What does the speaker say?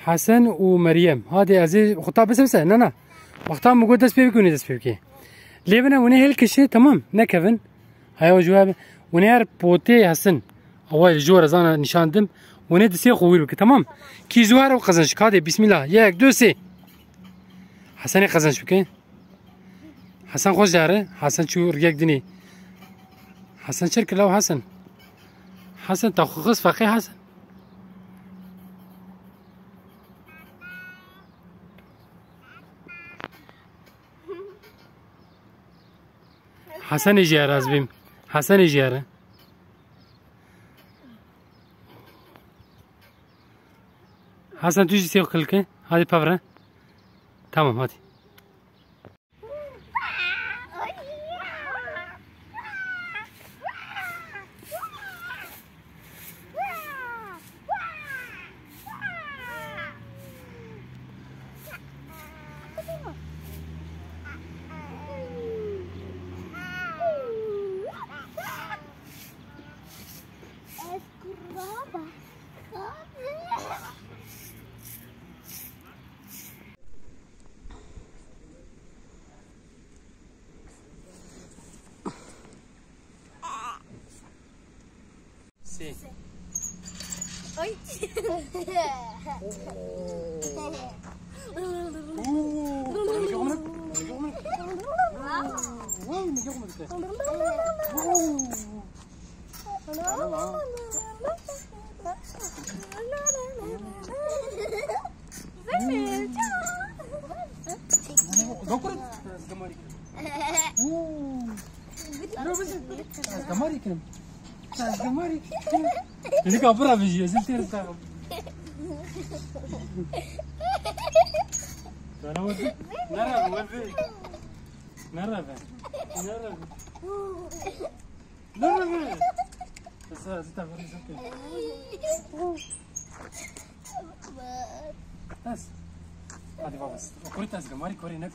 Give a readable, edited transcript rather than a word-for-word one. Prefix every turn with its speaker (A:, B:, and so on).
A: حسن ومريم هادي عزيز خطاب بس نه وقتا موجود دست بيكوني دست بيكي ليبنا وني هالكشي تمام نكفن هاي وجواب وني هر بوتي حسن اول جوار زانا نشاندم وني دسي خويل بك تمام كي زوار وقزنش هادي بسم الله 1 2 3 حسن قزنش بك حسن خوش جاره حسن شو رجاك دني حسن شرك لو حسن تخص فقي حسن حسن يجي راز بيم حسن يجي حسن تجي سيو كلكه هذه بابرا تمام هذه
B: Oi.
A: اللي كبرها بيجي زلت يرتاح انا ودي نرى بس زيت بس هذه بابا كوري تاس جماري كوري نك